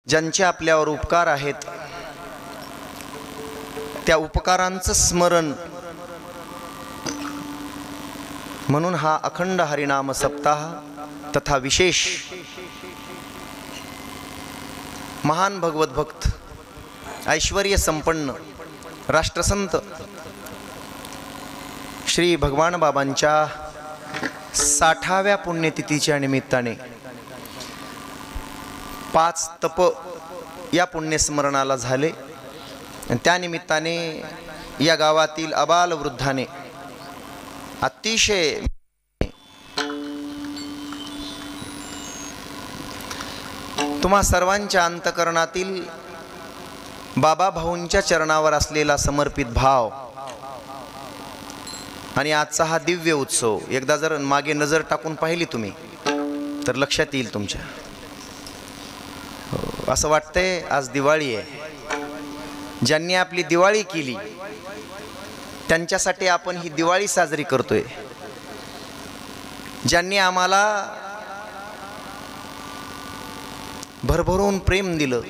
ज्यांचे आपल्यावर उपकार आहेत त्या उपकारांचं स्मरण म्हणून हा अखंड हरिनाम सप्ताह तथा विशेष महान भगवत भक्त ऐश्वर्य संपन्न राष्ट्रसंत श्री भगवान बाबांच्या 60व्या पुण्यतिथीच्या निमित्ताने 5 तप या पुण्यस्मरणाला झाले. त्या निमित्ताने या गावातील अबाल वृद्धाने अतिशय तुम्हा सर्वांच्या अंतकरणातील बाबा भाऊंच्या चरणावर असलेला समर्पित भाव आणि आजचा हा दिव्य उत्सव एकदा जर मागे नजर टाकून पाहिली तुम्ही तर लक्षात येईल तुमच्या. असं वाटतंय आज दिवाळी आहे. ज्यांनी आपली दिवाळी केली त्यांच्यासाठी आपण ही दिवाळी साजरी करतोय. ज्यांनी आम्हाला भरभरून प्रेम दिलं,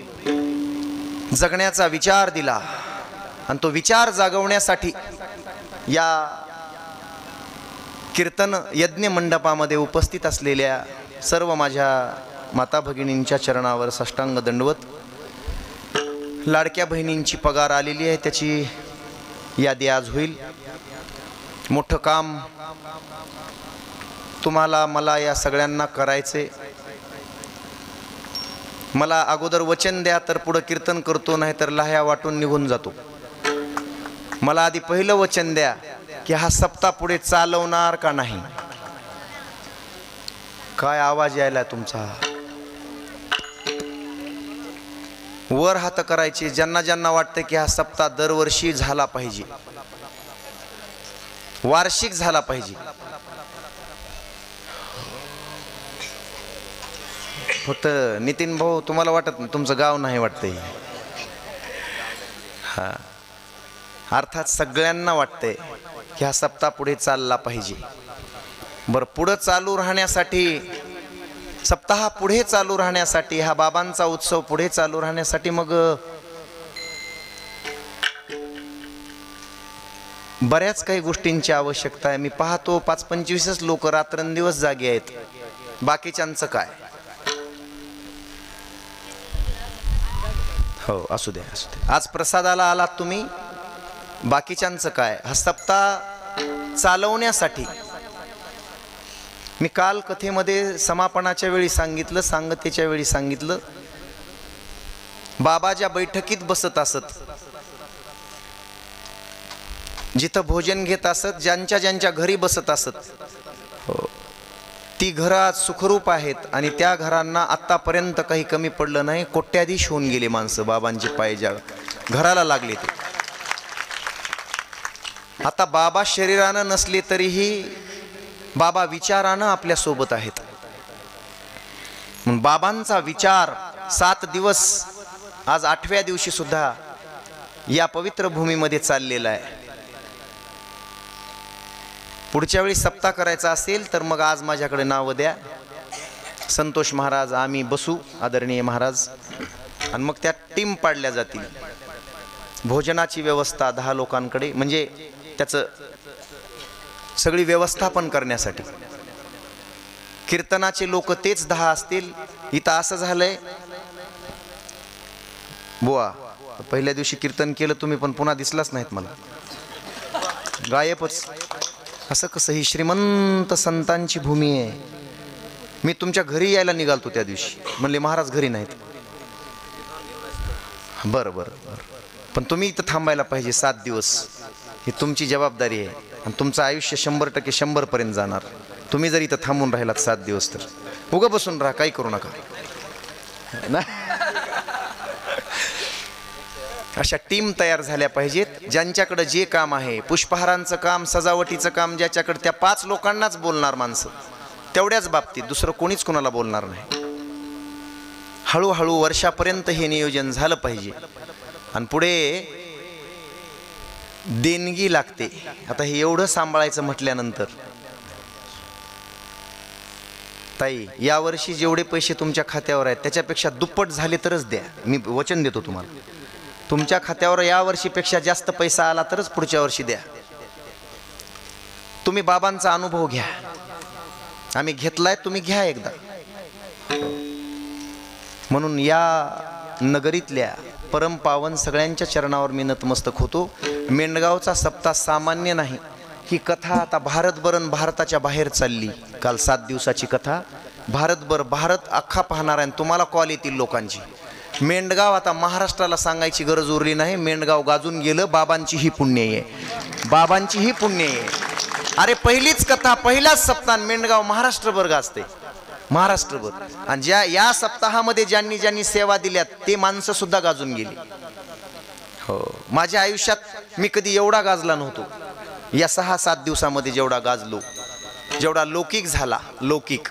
जगण्याचा विचार दिला आणि तो विचार जागवण्यासाठी या कीर्तन यज्ञ मंडपामध्ये उपस्थित असलेल्या सर्व माझ्या माता भगिनींच्या चरणावर साष्टांग दंडवत. लाडक्या बहिणींची पगार आलेली आहे, त्याची यादी आज होईल. मोठं काम तुम्हाला मला या सगळ्यांना करायचे. मला अगोदर वचन द्या तर पुढं कीर्तन करतो, नाही तर लाह्या वाटून निघून जातो. मला आधी पहिलं वचन द्या की हा सप्ताह पुढे चालवणार का नाही. काय आवाज यायला तुमचा? वर हात करायचे ज्यांना ज्यांना वाटतं की हा सप्ताह दरवर्षी झाला पाहिजे, वार्षिक झाला पाहिजे. होतं नितीन भाऊ, तुम्हाला वाटत तुमचं गाव नाही वाटतंय? हा, अर्थात सगळ्यांना वाटतंय की हा सप्ताह पुढे चालला पाहिजे. बरं, पुढं चालू राहण्यासाठी, सप्ताह पुढे चालू राहण्यासाठी, हा बाबांचा उत्सव पुढे चालू राहण्यासाठी मग बऱ्याच काही गोष्टींची आवश्यकता आहे. मी पाहतो 5-25 लोक रात्रंदिवस जागे आहेत. बाकीच्यांचं काय? हो, असू द्या असू द्या. आज प्रसादाला आलात तुम्ही, बाकीच्यांचं काय? हा सप्ताह चालवण्यासाठी मी काल कथेमध्ये समापनाच्या वेळी सांगितलं, सांगतेच्या वेळी सांगितलं, बाबा ज्या बैठकीत बसत असत, जिथं भोजन घेत असत, ज्यांच्या ज्यांच्या घरी बसत असत, हो, ती घरात सुखरूप आहेत आणि त्या घरांना आत्तापर्यंत काही कमी पडलं नाही. कोट्याधीश होऊन गेले माणसं बाबांचे पाय ज्या घराला लागले ते. आता बाबा शरीरानं नसले तरीही बाबा विचारानं आपल्या सोबत आहेत. बाबांचा विचार 7 दिवस, आज 8व्या दिवशी सुद्धा या पवित्र भूमीमध्ये चाललेला आहे. पुढच्या वेळी सप्ताह करायचा असेल तर मग आज माझ्याकडे नाव द्या, संतोष महाराज, आम्ही बसू, आदरणीय महाराज, आणि मग त्या टीम पाडल्या जातील. भोजनाची व्यवस्था 10 लोकांकडे, म्हणजे त्याचं सगळी व्यवस्थापन करण्यासाठी. कीर्तनाचे लोक तेच 10 असतील. इथं असं झालंय बुवा, पहिल्या दिवशी कीर्तन केलं तुम्ही पण पुन्हा दिसलाच नाहीत मला, गायबच. असं कसं? ही श्रीमंत संतांची भूमी आहे. मी तुमच्या घरी यायला निघालतो त्या दिवशी, म्हणले महाराज घरी नाहीत. बरं बरं बरं, पण तुम्ही इथं थांबायला पाहिजे 7 दिवस. ही तुमची जबाबदारी आहे आणि तुमचं आयुष्य 100% 100 पर्यंत जाणार. तुम्ही जर इथं थांबून राहिलात 7 दिवस तर उगं बसून राहा, काही करू नका ना. अशा टीम तयार झाल्या पाहिजेत. ज्यांच्याकडे जे काम आहे, पुष्पहारांचं काम, सजावटीचं काम, ज्याच्याकडे, त्या 5 लोकांनाच बोलणार माणसं, तेवढ्याच बाबतीत. दुसरं कोणीच कोणाला बोलणार नाही. हळूहळू वर्षापर्यंत हे नियोजन झालं पाहिजे. आणि पुढे देणगी लागते. आता हे एवढं सांभाळायचं म्हटल्यानंतर ताई, यावर्षी जेवढे पैसे तुमच्या खात्यावर आहेत त्याच्यापेक्षा दुप्पट झाले तरच द्या. मी वचन देतो तुम्हाला. तुमच्या खात्यावर यावर्षीपेक्षा जास्त पैसा आला तरच पुढच्या वर्षी द्या. तुम्ही बाबांचा अनुभव घ्या. आम्ही घेतलाय, तुम्ही घ्या एकदा. म्हणून या नगरीतल्या परमपावन सगळ्यांच्या चरणावर मी नतमस्तक होतो. मेंढगावचा सप्ताह सामान्य नाही. ही कथा आता भारतभर आणि भारताच्या बाहेर चालली. काल 7 दिवसाची कथा भारतभर, भारत अख्खा पाहणार आहे. तुम्हाला कॉल येतील लोकांची. मेंढगाव आता महाराष्ट्राला सांगायची गरज उरली नाही. मेंढगाव गाजून गेलं. बाबांची ही पुण्य आहे, बाबांची ही पुण्य आहे. अरे पहिलीच कथा, पहिलाच सप्ताह मेंढगाव महाराष्ट्रभर गाजते, महाराष्ट्रभर. आणि ज्या या सप्ताहामध्ये ज्यांनी ज्यांनी सेवा दिल्यात ते माणसं सुद्धा गाजून गेली. हो, माझ्या आयुष्यात मी कधी एवढा गाजला नव्हतो. या 6-7 दिवसामध्ये जेवढा गाजलो, जेवढा लौकिक झाला, लौकिक,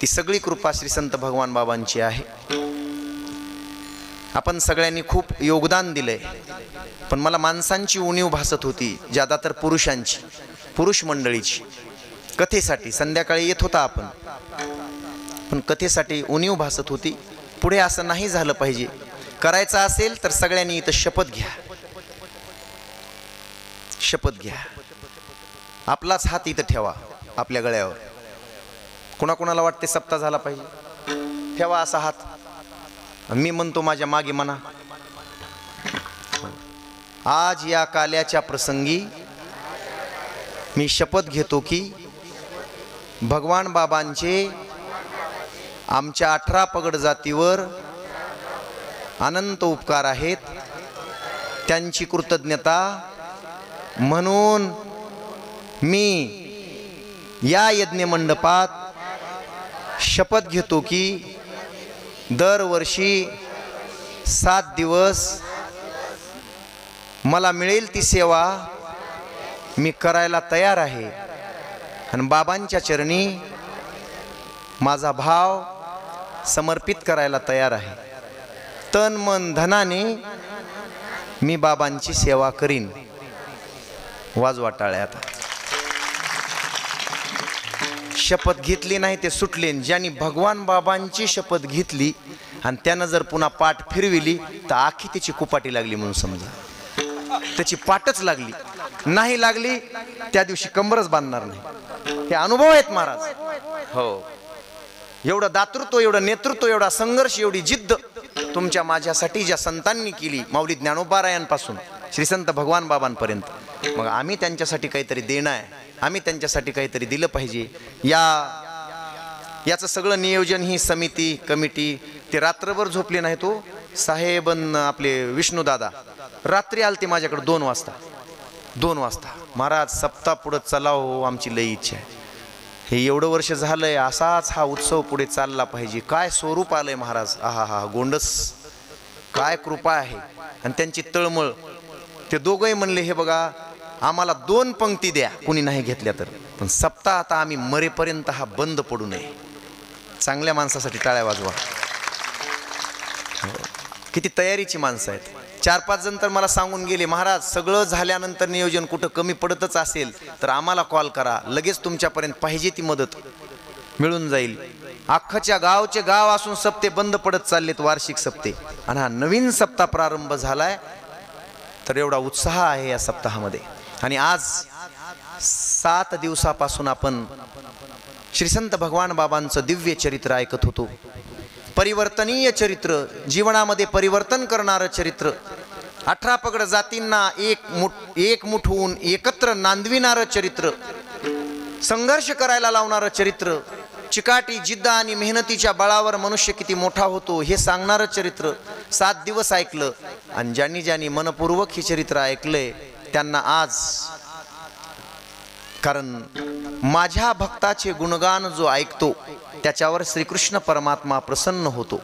ती सगळी कृपा श्री संत भगवान बाबांची आहे. आपण सगळ्यांनी खूप योगदान दिलंय. पण मला माणसांची उणीव भासत होती, ज्यादा तर पुरुषांची, पुरुष मंडळीची. कथेसाठी संध्याकाळी येत होता आपण, पण कथेसाठी उणीव भासत होती. पुढे असं नाही झालं पाहिजे. करायचं असेल तर सगळ्यांनी इथं शपथ घ्या, शपथ घ्या. आपलाच हात इथं ठेवा आपल्या गळ्यावर. कुणाकुणाला वाटते सप्ताह झाला पाहिजे, ठेवा असा हात. मी म्हणतो माझ्या मागे म्हणा. आज या काल्याच्या प्रसंगी मी शपथ घेतो की भगवान बाबांचे आमच्या 18 पगड जातीवर अनंत उपकार आहेत. त्यांची कृतज्ञता म्हणून मी या यज्ञ मंडपात शपथ घेतो की दरवर्षी 7 दिवस मला मिळेल ती सेवा मी करायला तयार आहे. आणि बाबांच्या चरणी माझा भाव समर्पित करायला तयार आहे. तन मन धनाने मी बाबांची सेवा करीन. वाजवा टाळ्या. आता शपथ घेतली नाही ते सुटले. ज्यांनी भगवान बाबांची शपथ घेतली आणि त्यानं जर पुन्हा पाठ फिरविली तर आखी त्याची कुपाटी लागली म्हणून समजा. त्याची पाठच लागली नाही, लागली त्या दिवशी कंबरच बांधणार नाही. हे अनुभव आहेत महाराज. हो, एवढं दातृत्व, एवढं नेतृत्व, एवढा संघर्ष, एवढी जिद्द तुमच्या माझ्यासाठी ज्या संतांनी केली, माऊली ज्ञानोबारायांपासून श्री संत भगवान बाबांपर्यंत. मग आम्ही त्यांच्यासाठी काहीतरी देणं आहे, आम्ही त्यांच्यासाठी काहीतरी दिलं पाहिजे. याचं सगळं नियोजन ही समिती, कमिटी, ते रात्रभर झोपले नाही. तो साहेबन आपले विष्णुदादा रात्री आलते माझ्याकडे 2 वाजता. 2 वाजता महाराज सप्ताह पुढं चलाव, आमची लई इच्छा आहे. हे एवढं वर्ष झालंय, असाच हा उत्सव पुढे चालला पाहिजे. काय स्वरूप आलंय महाराज. आहा हा गोंडस, काय कृपा आहे. आणि त्यांची तळमळ. ते दोघंही म्हणले, हे बघा आम्हाला 2 पंक्ती द्या, कुणी नाही घेतल्या तर, पण सप्ताह आता आम्ही मरेपर्यंत हा बंद पडू नये. चांगल्या माणसासाठी टाळ्या वाजवा. किती तयारीची माणसं आहेत. 4-5 जण तर मला सांगून गेले, महाराज सगळं झाल्यानंतर नियोजन कुठं कमी पडतच असेल तर आम्हाला कॉल करा, लगेच तुमच्यापर्यंत पाहिजे ती मदत मिळून जाईल. अख्खाच्या गावचे गाव असून सप्ते बंद पडत चाललेत, वार्षिक सप्ते. आणि हा नवीन सप्ताह प्रारंभ झालाय, तर एवढा उत्साह आहे या सप्ताहामध्ये. आणि आज 7 दिवसापासून आपण श्री संत भगवान बाबांचं दिव्य चरित्र ऐकत होतो. परिवर्तनीय चरित्र, जीवनामध्ये परिवर्तन करणारं चरित्र. 18 पगड जातींना एक मुठ होऊन एकत्र नांदविणारं चरित्र. संघर्ष करायला लावणारं चरित्र. चिकाटी, जिद्द आणि मेहनतीच्या बळावर मनुष्य किती मोठा होतो हे सांगणारं चरित्र. 7 दिवस ऐकलं. आणि ज्यांनी ज्यांनी मनपूर्वक हे चरित्र ऐकलंय त्यांना आज, कारण माझ्या भक्ताचे गुणगान जो ऐकतो त्याच्यावर श्रीकृष्ण परमात्मा प्रसन्न होतो.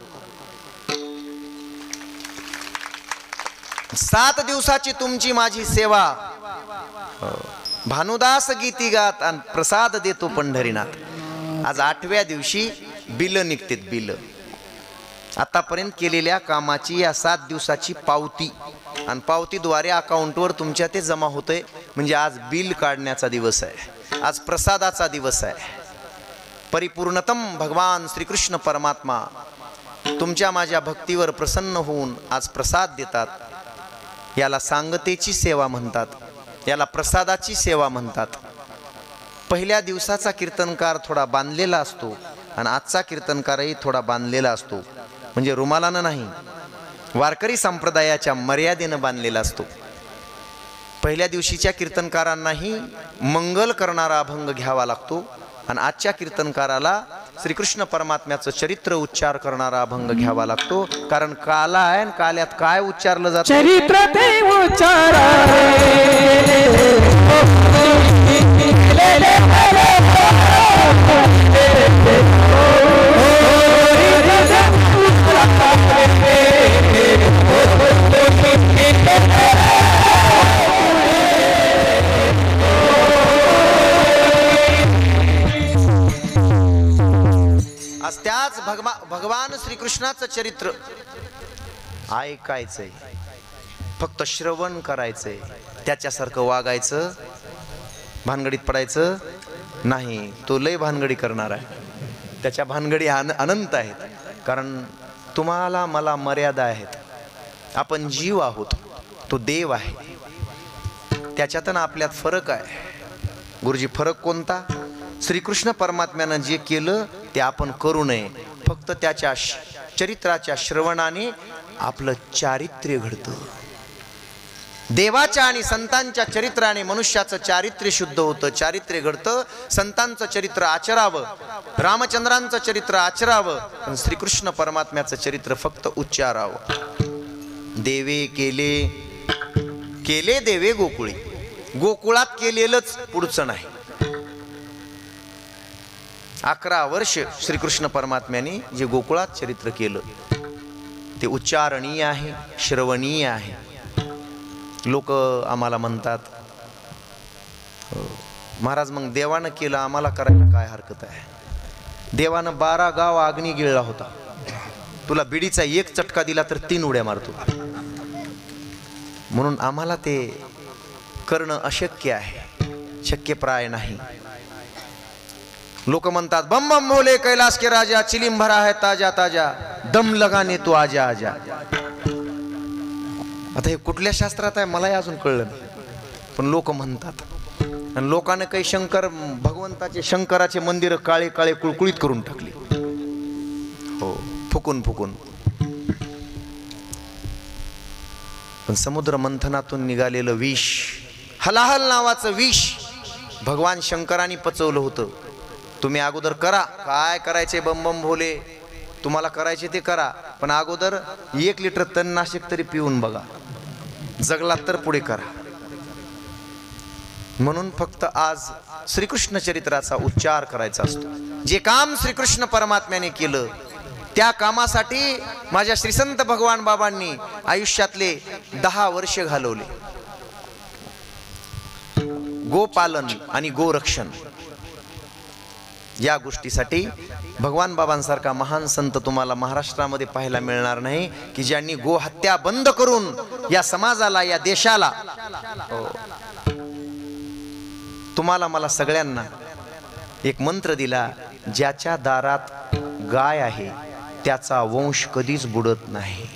7 दिवसाची तुमची माझी सेवा. भानुदास गीती गात आणि प्रसाद देतो पंढरीनाथ. आज 8व्या दिवशी बिल निघतात. बिल आतापर्यंत केलेल्या कामाची या 7 दिवसाची पावती, आणि पावतीद्वारे अकाउंटवर तुमच्या ते जमा होतंय. म्हणजे आज बिल काढण्याचा दिवस आहे, आज प्रसादाचा दिवस आहे. परिपूर्णतम भगवान श्रीकृष्ण परमात्मा तुमच्या माझ्या भक्तीवर प्रसन्न होऊन आज प्रसाद देतात. याला सांगतेची सेवा म्हणतात, याला प्रसादाची सेवा म्हणतात. पहिल्या दिवसाचा कीर्तनकार थोडा बांधलेला असतो आणि आजचा कीर्तनकारही थोडा बांधलेला असतो. म्हणजे रुमालानं नाही, वारकरी संप्रदायाच्या मर्यादेनं बांधलेला असतो. पहिल्या दिवशीच्या कीर्तनकारांनाही मंगल करणारा अभंग घ्यावा लागतो आणि आजच्या कीर्तनकाराला श्रीकृष्ण परमात्म्याचं चरित्र उच्चार करणारा अभंग घ्यावा लागतो. कारण काला आहे आणि काल्यात काय उच्चारलं जातं? चरित्र ते उच्चार आज त्याच भगवान श्रीकृष्णाचं चरित्र ऐकायचंय, फक्त श्रवण करायचंय, त्याच्यासारखं वागायचं, भानगडीत पडायचं नाही. तो लय भानगडी करणार आहे, त्याच्या भानगडी अनंत आहेत. कारण तुम्हाला मला मर्यादा आहेत. आपण जीव आहोत, तो देव आहे. त्याच्यातून आपल्यात फरक आहे. गुरुजी फरक कोणता? श्रीकृष्ण परमात्म्यानं जे केलं ते आपण करू नये. फक्त त्याच्या चरित्राच्या श्रवणाने आपलं चारित्र्य घडतं. देवाच्या आणि संतांच्या चरित्राने मनुष्याचं चारित्र्य शुद्ध होतं, चारित्र्य घडतं. संतांचं चरित्र आचरावं, रामचंद्रांचं चरित्र आचरावं, पण श्रीकृष्ण परमात्म्याचं चरित्र फक्त उच्चारावं. देवे केले केले देवे गोकुळी, गोकुळात केलेलंच पुढचं नाही. 11 वर्ष श्रीकृष्ण परमात्म्याने जे गोकुळात चरित्र केलं ते उच्चारणीय आहे, श्रवणीय आहे. लोक आम्हाला म्हणतात, महाराज मग देवानं केलं, आम्हाला करायला काय हरकत आहे? देवानं 12 गाव अग्नी गिळला होता, तुला बिडीचा एक चटका दिला तर 3 उड्या मारतो. म्हणून आम्हाला ते करणं अशक्य आहे, शक्यप्राय नाही. लोक म्हणतात बम बम बोले कैलाश के राजा, चिलिम भरा है ताजा ताजा, दम लगाने तू आजा आजा. आता हे कुठल्या शास्त्रात आहे मलाही अजून कळलं नाही, पण लोक म्हणतात. आणि लोकांना काही शंकराचे मंदिर काळे काळे कुळकुळीत करून टाकले, हो, फुकून फुकून. पण समुद्र मंथनातून निघालेलं विष, हलाहल नावाचं विष भगवान शंकरांनी पचवलं होतं. तुम्ही अगोदर करा, काय करायचे बम बम भोले, तुम्हाला करायचे ते करा, पण अगोदर 1 लिटर तणनाशक तरी पिऊन बघा, जगलात तर पुढे करा. म्हणून फक्त आज श्रीकृष्ण चरित्राचा उच्चार करायचा असतो. जे काम श्रीकृष्ण परमात्म्याने केलं त्या कामासाठी माझ्या श्रीसंत भगवान बाबांनी आयुष्यातले 10 वर्ष घालवले. गोपालन आणि गोरक्षण या गोष्टीसाठी भगवान बाबांसारखा महान संत तुम्हाला महाराष्ट्रामध्ये पाहायला मिळणार नाही, की ज्यांनी गोहत्या बंद करून या समाजाला, या देशाला, तुम्हाला मला सगळ्यांना एक मंत्र दिला, ज्याच्या दारात गाय आहे त्याचा वंश कधीच बुडत नाही.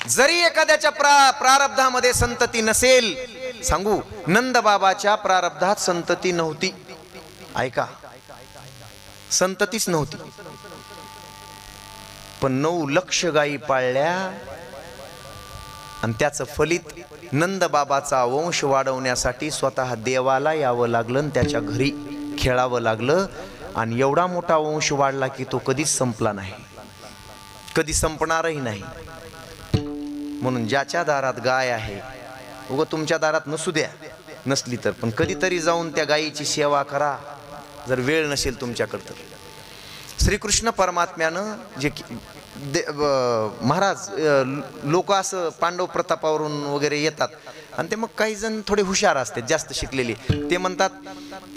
जरी एखाद्याच्या प्रारब्धामध्ये संतती नसेल, सांगू, नंद बाबाच्या प्रारब्धात संतती नव्हती. ऐका, संततीच नव्हती, पण 9 लक्ष गायी पाळल्या आणि त्याचं फलित नंद बाबाचा वंश वाढवण्यासाठी स्वतः देवाला यावं लागलं आणि त्याच्या घरी खेळावं लागलं. आणि एवढा मोठा वंश वाढला की तो कधीच संपला नाही, कधी संपणारही नाही. म्हणून ज्याच्या दारात गाय आहे, उगा तुमच्या दारात नसू द्या, नसली तर, पण कधीतरी जाऊन त्या गायीची सेवा करा, जर वेळ नसेल तुमच्याकडे तर. श्रीकृष्ण परमात्म्यानं जे महाराज, लोक असं पांडव प्रतापावरून वगैरे येतात आणि ते मग काही जण थोडे हुशार असतात, जास्त शिकलेले, ते म्हणतात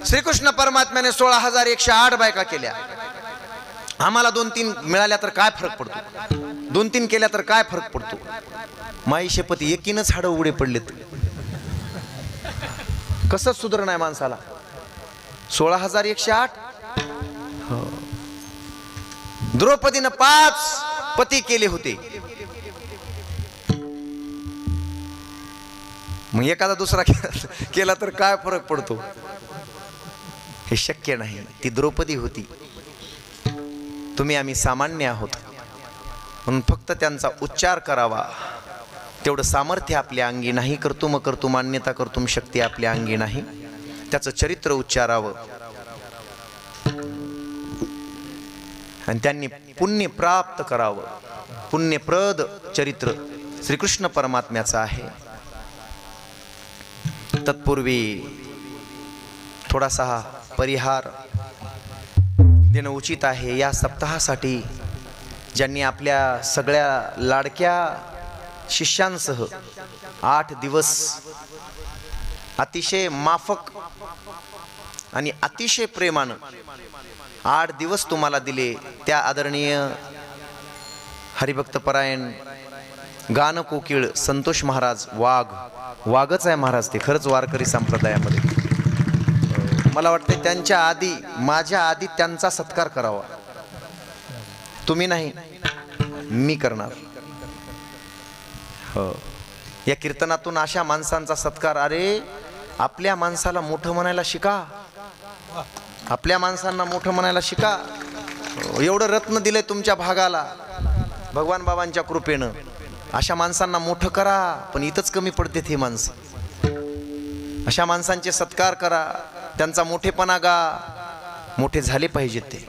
श्रीकृष्ण परमात्म्याने 16,108 बायका केल्या, आम्हाला 2-3 मिळाल्या तर काय फरक पडतो, 2-3 केल्या तर काय फरक पडतो. माई शपथ एकीनच हाडं उघडे पडलेत, कसं सुधर नाही माणसाला. 16,108. द्रौपदीनं 5 पती केले होते. मग एखादा दुसरा केला तर काय फरक पडतो? हे शक्य नाही. ती द्रौपदी होती. तुम्ही आम्ही सामान्य आहोत म्हणून फक्त त्यांचा उच्चार करावा तेवढं सामर्थ्य आपल्या अंगी नाही. कर्तुम मान्यता कर्तुम शक्ती आपल्या अंगी नाही. त्याचं चरित्र उच्चारावं आणि त्यांनी पुण्य प्राप्त करावं. पुण्यप्रद चरित्र श्रीकृष्ण परमात्म्याचं आहे. तत्पूर्वी थोडासा परिहार देणं उचित आहे. या सप्ताहासाठी ज्यांनी आपल्या सगळ्या लाडक्या शिष्यांसह 8 दिवस अतिशय माफक आणि अतिशय प्रेमानं 8 दिवस तुम्हाला दिले, त्या आदरणीय हरिभक्तपरायण गानकोकिळ संतोष महाराज वाघच आहे महाराज. ते खरंच वारकरी संप्रदायामध्ये मला वाटतं त्यांच्या आधी, माझ्या आधी त्यांचा सत्कार करावा. तुम्ही नाही, मी करणार. हो, या कीर्तनातून अशा माणसांचा सत्कार. अरे आपल्या माणसाला मोठं म्हणायला शिका. आपल्या माणसांना मोठं म्हणायला शिका. एवढं रत्न दिलंय तुमच्या भागाला भगवान बाबांच्या कृपेनं. अशा माणसांना मोठं करा. पण इथंच कमी पडते ही माणसं. अशा माणसांचे सत्कार करा. त्यांचा मोठेपणा गा. मोठे झाले पाहिजेत ते.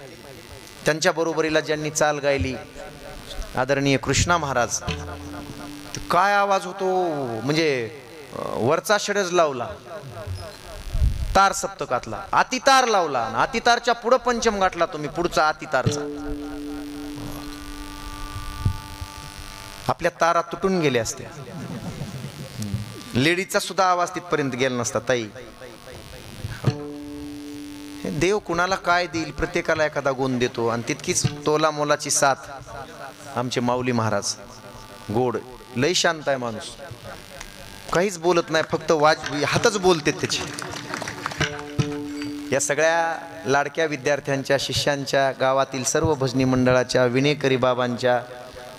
त्यांच्या बरोबरीला ज्यांनी चाल गायली आदरणीय कृष्णा महाराज. काय आवाज होतो म्हणजे वरचा षडज लावला तार सप्तकातला, आतितार लावला. आतितारच्या पुढं पंचम गाठला तुम्ही, पुढचा आतितारचा. आपल्या तारा तुटून गेल्या असत्या. लेडीजचा सुद्धा आवाज तिथपर्यंत गेला नसता. ताई, देव कुणाला काय देईल, प्रत्येकाला एखादा गुण देतो. आणि तितकीच तोला मोलाची साथ आमचे माऊली महाराज. गोड, लय शांत आहे माणूस, काहीच बोलत नाही, फक्त हातच बोलते त्याचे. या सगळ्या लाडक्या विद्यार्थ्यांच्या, शिष्यांच्या, गावातील सर्व भजनी मंडळाच्या, विनेकरी बाबांच्या,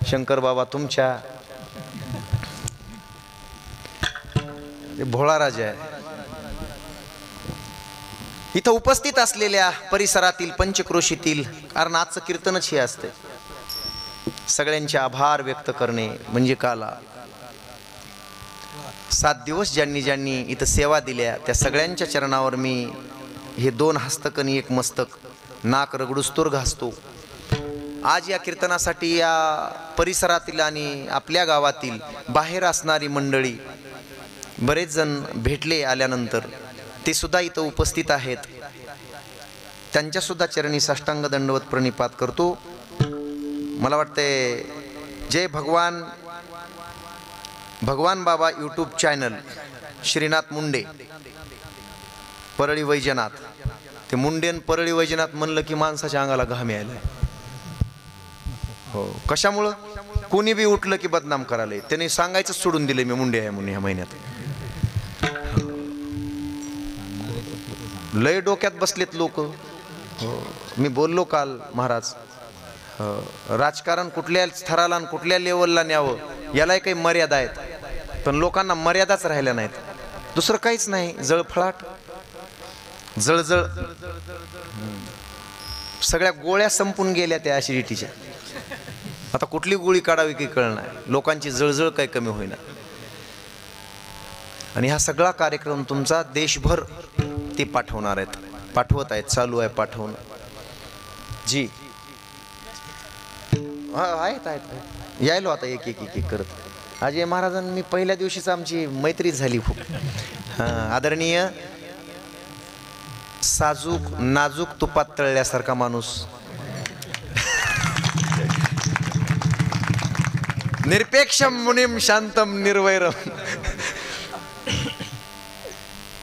शंकर बाबा तुमच्या, भोळा राजा आहे. इथं उपस्थित असलेल्या परिसरातील पंचक्रोशीतील, कारण आजचं कीर्तनच हे असते, सगळ्यांचे आभार व्यक्त करणे म्हणजे काला. 7 दिवस ज्यांनी ज्यांनी इथं सेवा दिल्या त्या सगळ्यांच्या चरणावर मी हे 2 हस्तक आणि 1 मस्तक नाक रगडुस्तोर घासतो. आज या कीर्तनासाठी या परिसरातील आणि आपल्या गावातील बाहेर असणारी मंडळी बरेच जण भेटले आल्यानंतर, ते सुद्धा इथं उपस्थित आहेत. त्यांच्यासुद्धा चरणी साष्टांग दंडवत प्रणिपात करतो. मला वाटते जय भगवान बाबा यूट्यूब चॅनल, श्रीनाथ मुंडे, परळी वैजनाथ. ते मुंडेन परळी वैजनाथ म्हणलं की माणसाच्या अंगाला घाम यायला. हो, कशामुळं? कोणी बी उठलं की बदनाम करायला. त्याने सांगायचं सोडून दिले मी मुंडे आहे म्हणून. ह्या महिन्यात लय डोक्यात बसलेत लोक. मी बोललो काल महाराज, राजकारण कुठल्या स्तराला आणि कुठल्या लेवलला न्यावं यालाही काही मर्यादा आहेत, पण लोकांना मर्यादाच राहिल्या नाहीत. दुसरं काहीच नाही. जळफळाट, जळजळ, सगळ्या गोळ्या संपून गेल्या त्या ऍसिडिटीच्या. आता कुठली गोळी काढावी काही कळणार. लोकांची जळजळ काही कमी होईना. आणि हा सगळा कार्यक्रम तुमचा देशभर ते पाठवणार आहेत, पाठवत आहेत, चालू आहे पाठवणं. जी आहेत यायलो आता एक एक करत. अजय महाराजांनी पहिल्या दिवशीच आमची मैत्री झाली खूप. आदरणीय साजूक नाजूक तुपात तळल्यासारखा माणूस, निरपेक्षम मुनीम शांतम निर्वैरम.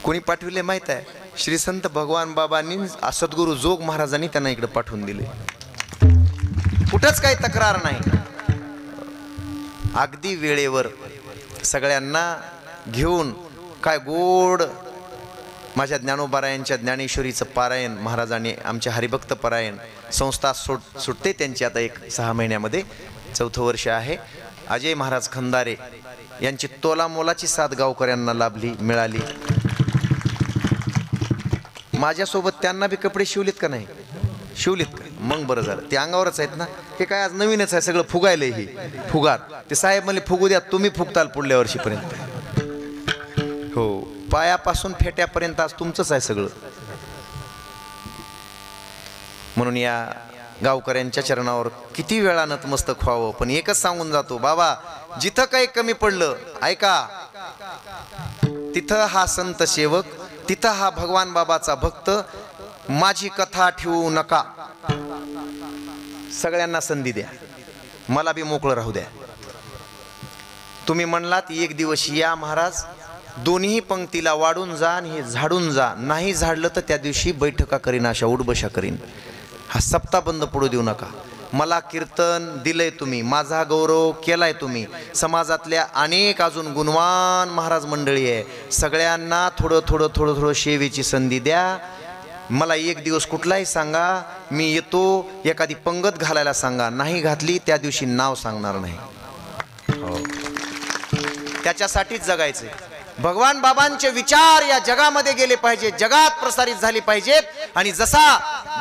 कोणी पाठविले माहित आहे? श्री संत भगवान बाबांनी, सद्गुरु जोग महाराजांनी त्यांना इकडे पाठवून दिले. कुठंच काही तक्रार नाही. अगदी वेळेवर सगळ्यांना घेऊन काय गोड माझ्या ज्ञानोबारायांच्या ज्ञानेश्वरीचं पारायण महाराजांनी आमच्या हरिभक्त पारायण संस्था सुटते त्यांची आता एक 6 महिन्यामध्ये 4थं वर्ष आहे. अजय महाराज खंदारे यांची तोलामोलाची साथ गावकऱ्यांना मिळाली. माझ्यासोबत त्यांना बी कपडे शिवलेत का नाही? शिवलेत का? मग बरं झालं. ते अंगावरच आहेत ना. हे काय आज नवीनच आहे, सगळं फुगायलंय. हे फुगार ते साहेब म्हणले फुगू द्या, तुम्ही फुगताल पुढल्या वर्षीपर्यंत. हो, पायापासून फेट्यापर्यंत आज तुमचंच आहे सगळं. म्हणून या गावकऱ्यांच्या चरणावर किती वेळा नतमस्तक व्हावं. पण एकच सांगून जातो, बाबा जिथं काही कमी पडलं ऐका, तिथं हा संत सेवक, तिथं हा भगवान बाबाचा भक्त, माझी कथा ठेवू नका. सगळ्यांना संधी द्या, मला बी मोकळं राहू द्या. तुम्ही म्हणलात एक दिवस या महाराज, दोन्ही पंक्तीला वाढून जा आणि हे झाडून जा. नाही झाडलं तर त्या दिवशी बैठका करीन, अशा उडबशा करीन. हा सप्ताह बंद पडू देऊ नका. मला कीर्तन दिलंय तुम्ही, माझा गौरव केलाय तुम्ही. समाजातल्या अनेक अजून गुणवान महाराज मंडळी आहे, सगळ्यांना थोडं थोडं थोडं थोडं सेवेची संधी द्या. मला एक दिवस कुठलाही सांगा, मी येतो. एखादी पंगत घालायला सांगा, नाही घातली त्या दिवशी नाव सांगणार नाही. हो, त्याच्यासाठीच जगायचंय. भगवान बाबांचे विचार या जगामध्ये गेले पाहिजे, जगात प्रसारित झाले पाहिजेत. आणि जसा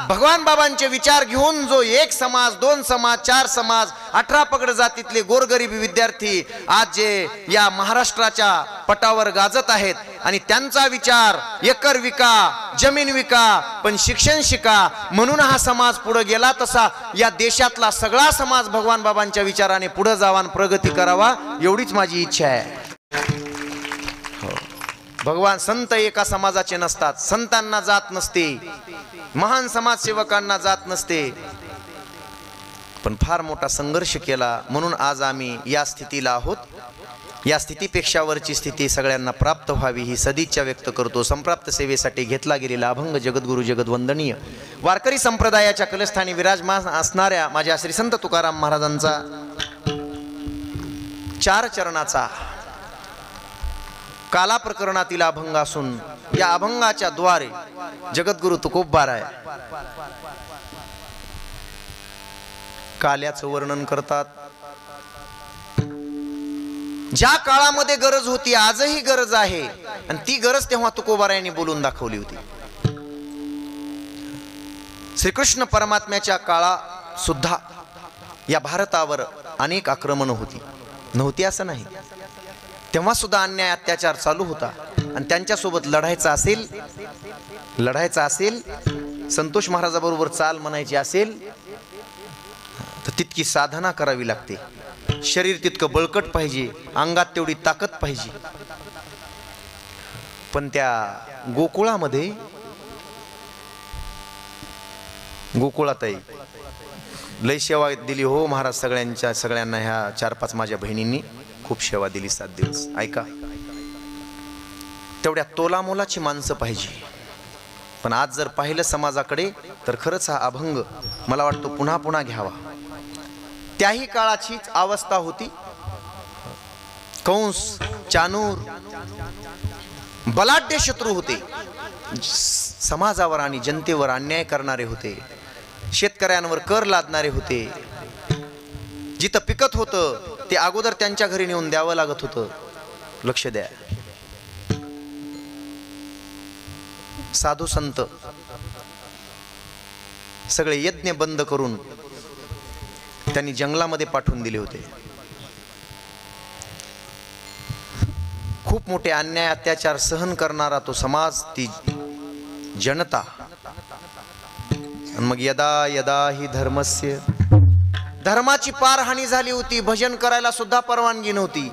भगवान बाबांचे विचार घेऊन जो 1 समाज, 2 समाज, 4 समाज, 18 पगड जातीतले गोरगरीब विद्यार्थी आज जे या महाराष्ट्राच्या पटावर गाजत आहेत आणि त्यांचा विचार एकर विका, जमीन विका, पण शिक्षण शिका, म्हणून हा समाज पुढे गेला. तसा या देशातला सगळा समाज भगवान बाबांच्या विचाराने पुढे जावा आणि प्रगती करावा, एवढीच माझी इच्छा आहे. भगवान संत एका समाजाचे नसतात, संतांना जात नसते, महान समाजसेवकांना जात नसते. पण फार मोठा संघर्ष केला म्हणून आज आम्ही या स्थितीला आहोत. या स्थितीपेक्षा वरची स्थिती सगळ्यांना प्राप्त व्हावी ही सदिच्छा व्यक्त करतो. संप्राप्त सेवेसाठी घेतला गेलेला अभंग जगद्गुरु जगद्वंदनीय वारकरी संप्रदायाच्या कलस्थानी विराजमान असणाऱ्या माझ्या श्री संत तुकाराम महाराजांचा 4 चरणाचा काला प्रकरणातील अभंग असून या अभंगाच्या द्वारे जगद्गुरु तुकोबाराय काल्याचं वर्णन करतात. ज्या काळामध्ये गरज होती आजही गरज आहे, आणि ती गरज तेव्हा तुकोबारायांनी बोलून दाखवली होती. श्रीकृष्ण परमात्म्याच्या काळा सुद्धा या भारतावर अनेक आक्रमण होती, नव्हती असं नाही. तेव्हा सुद्धा अन्याय अत्याचार चालू होता. आणि त्यांच्यासोबत लढायचा असेल, संतोष महाराजाबरोबर चाल म्हणायची असेल तर तितकी साधना करावी लागते. शरीर तितकं बळकट पाहिजे, अंगात तेवढी ताकद पाहिजे. पण त्या गोकुळामध्ये गोकुळातही लय सेवा दिली हो महाराज. सगळ्यांना ह्या 4-5 माझ्या बहिणींनी खूप सेवा दिली 7 दिवस. ऐका, तेवढ्या तोलामोलाची माणसं पाहिजे. पण आज जर पाहिलं समाजाकडे तर खरंच हा अभंग मला वाटतो पुन्हा पुन्हा घ्यावा. त्याही काळाचीच अवस्था होती. कंस, चाणूर बलाढ्य शत्रू होते, समाजावर आणि जनतेवर अन्याय करणारे होते, शेतकऱ्यांवर कर लादणारे होते. जिथं पिकत होतं ते अगोदर त्यांच्या घरी नेऊन द्यावं लागत होतं. लक्ष द्या, साधू संत सगळे यज्ञ बंद करून त्यांनी जंगलामध्ये पाठवून दिले होते. खूप मोठे अन्याय अत्याचार सहन करणारा तो समाज, ती जनता. मग यदा यदा ही धर्मस्य, धर्माची पारहाणी झाली होती. भजन करायला सुद्धा परवानगी नव्हती.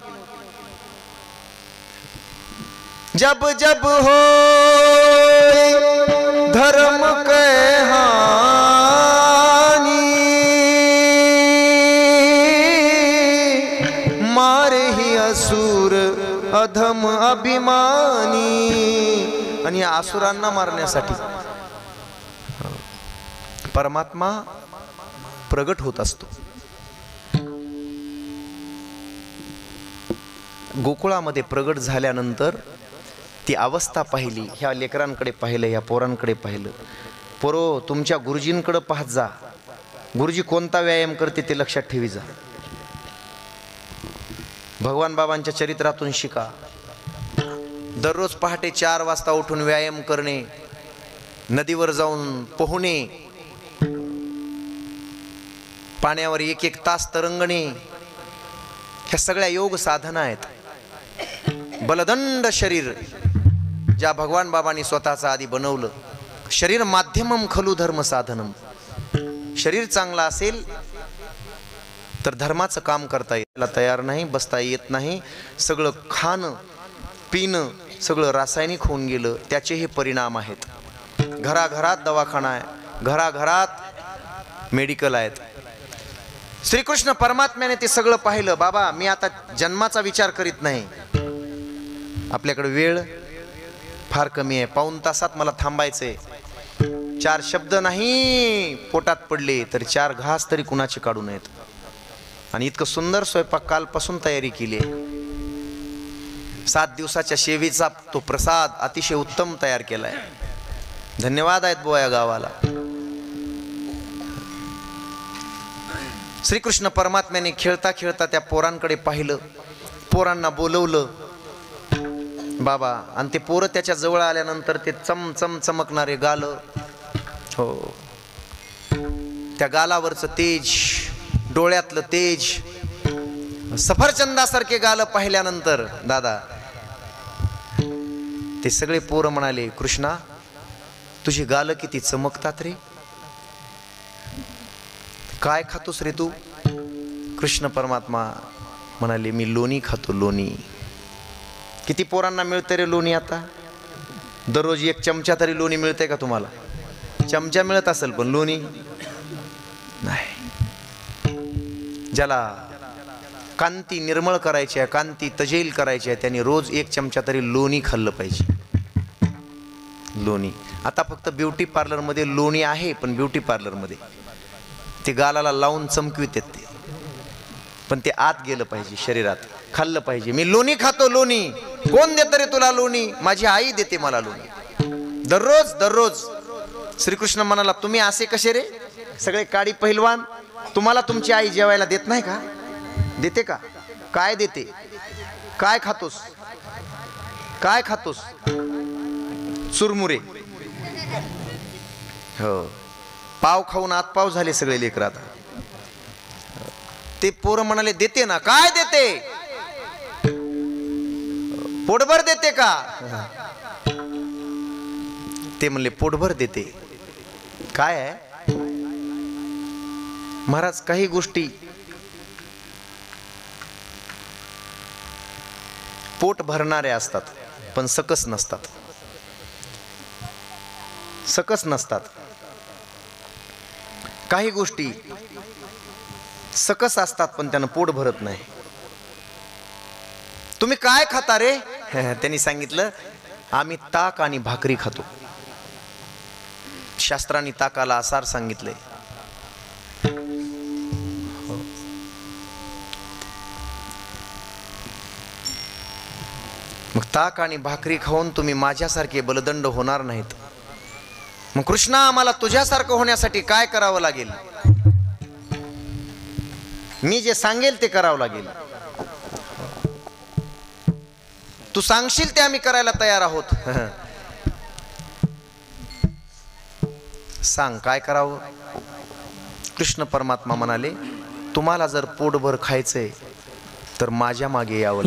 जब जब हो धर्म के हानि, मारे ही असुर अधम अभिमानी. आणि या असुरांना मारण्यासाठी परमात्मा प्रगट होत असतो. गोकुळामध्ये प्रगट झाल्यानंतर ती अवस्था पाहिली, ह्या लेकरांकडे पाहिलं, ह्या पोरांकडे पाहिलं. पोरो, तुमच्या गुरुजींकडे पाहत जा. गुरुजी कोणता व्यायाम करते ते लक्षात ठेवी जा. भगवान बाबांच्या चरित्रातून शिका. दररोज पहाटे 4 वाजता उठून व्यायाम करणे, नदीवर जाऊन पोहणे, पाण्यावर 1-1 तास तरंगणे, ह्या सगळ्या योग साधना आहेत. बलदंड शरीर ज्या भगवान बाबांनी स्वतःचा आधी बनवलं. शरीर माध्यमम खलु धर्म साधनम. शरीर चांगला असेल तर धर्माचं काम करता यायला तयार नाही, बसता येत नाही. सगळं खाणं पिणं सगळं रासायनिक होऊन गेलं, त्याचे हे परिणाम आहेत. घराघरात दवाखाना आहे, घराघरात मेडिकल आहेत. श्रीकृष्ण परमात्म्याने ते सगळं पाहिलं. बाबा, मी आता जन्माचा विचार करीत नाही. आपल्याकडे वेळ फार कमी आहे. 1 तासात मला थांबायचंय. 4 शब्द नाही पोटात पडले तर 4 घास तरी कुणाचे काढू नयेत. आणि इतकं सुंदर स्वयंपाक कालपासून तयारी केली आहे. 7 दिवसाच्या शेवीचा तो प्रसाद अतिशय उत्तम तयार केलाय. धन्यवाद आहेत बुवा या गावाला. श्रीकृष्ण परमात्म्याने खेळता खेळता त्या पोरांकडे पाहिलं, पोरांना बोलवलं. बाबा, आणि ते पोरं त्याच्या जवळ आल्यानंतर ते चमचम चमकणारे गाल, हो, त्या गालावरचं तेज, डोळ्यातलं तेज, सफरचंदासारखे गाल पाहिल्यानंतर दादा ते सगळे पोरं म्हणाले, कृष्णा तुझी गाल किती चमकतात रे, काय खातोस रे तू? कृष्ण परमात्मा म्हणाले, मी लोणी खातो, लोणी. किती पोरांना मिळते रे लोणी आता? दररोज 1 चमचा तरी लोणी मिळते का तुम्हाला? चमचा मिळत असेल पण लोणी नाही. ज्याला कांती निर्मळ करायची आहे, कांती तजेल करायची आहे, त्यांनी रोज 1 चमचा तरी लोणी खाल्लं पाहिजे. लोणी आता फक्त ब्युटी पार्लरमध्ये लोणी आहे, पण ब्युटी पार्लरमध्ये ते गालाला लावून चमकवित ते, पण ते आत गेलं पाहिजे, शरीरात खाल्लं पाहिजे. मी लोणी खातो, लोणी. कोण देतं रे तुला लोणी? माझी आई देते मला लोणी. दररोज दररोज. श्रीकृष्ण म्हणाला, तुम्ही असे कसे रे सगळे काडी पहिलवान? तुम्हाला तुमची आई जेवायला देत नाही का? देते का? काय देते? काय खातोस? काय खातोस? चुरमुरे. हो, पाव खाऊन आतपाव झाले सगळे लेकर आता. ते पोरं म्हणाले, देते ना. काय देते? पोटभर देते का? ते म्हणले, पोटभर देते. काय आहे महाराज? काही गोष्टी पोट भरणाऱ्या असतात पण सकस नसतात. सकस नसतात. काही गोष्टी सकस असतात पण त्यानं पोट भरत नाही. तुम्ही काय खाता रे? त्यांनी सांगितलं, आम्ही ताक आणि भाकरी खातो. शास्त्रांनी ताकाला आसार सांगितले. मग ताक आणि भाकरी खाऊन तुम्ही माझ्यासारखे बलदंड होणार नाहीत. मग कृष्णा, आम्हाला तुझ्यासारखं होण्यासाठी काय करावं लागेल? मी जे सांगेल ते करावं लागेल. तू सांगशील ते आम्ही करायला तयार आहोत. सांग काय करावं? कृष्ण परमात्मा म्हणाले, तुम्हाला जर पोटभर खायचंय तर माझ्या मागे यावं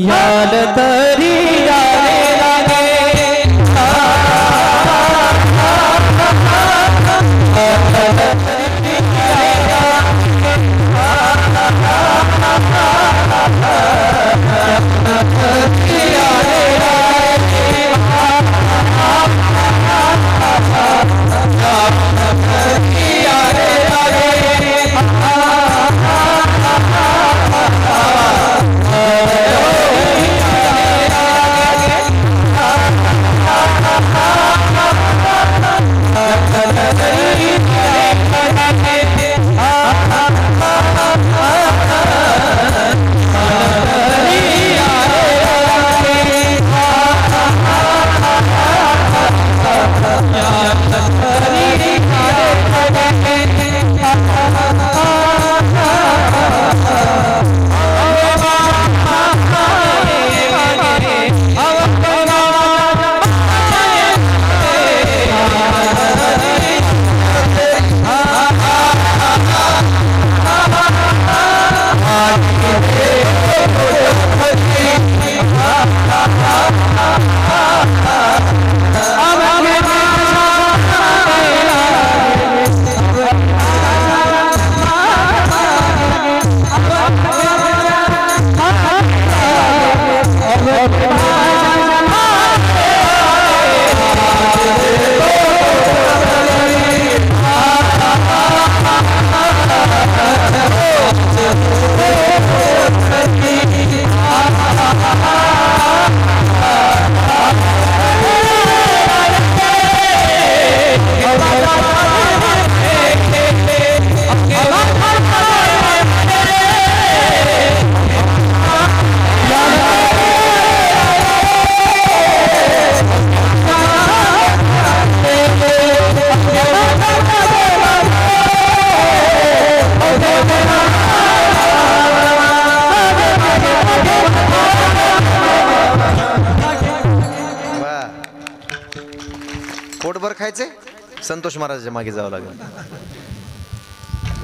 खायचंय? संतोष महाराजांच्या मागे जावं लागेल.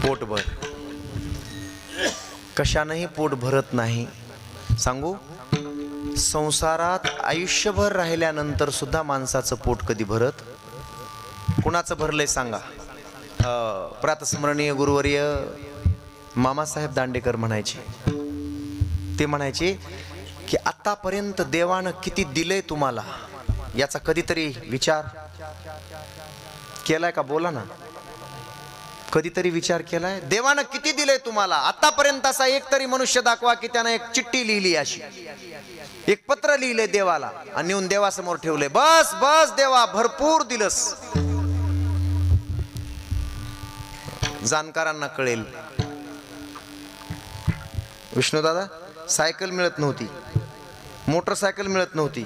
पोटभर. कशानंही पोट भरत नाही. सांगू, संसारात आयुष्यभर राहिल्यानंतर सुद्धा माणसाचं पोट कधी भरत? कुणाचं भरलंय सांगा? प्रातस्मरणीय गुरुवर्य मामासाहेब दांडेकर म्हणायचे. ते म्हणायचे की आतापर्यंत देवानं किती दिलंय तुम्हाला याचा कधीतरी विचार केलाय का? बोला ना. कधीतरी विचार केलाय? देवानं किती दिलंय तुम्हाला आतापर्यंत? असा एक तरी मनुष्य दाखवा की त्यानं एक चिठ्ठी लिहिली, अशी एक पत्र लिहिलंय देवाला आणि नेऊन देवासमोर ठेवलंय. बस बस देवा, भरपूर दिलंस. जाणकारांना कळेल. विष्णुदादा, सायकल मिळत नव्हती, मोटरसायकल मिळत नव्हती,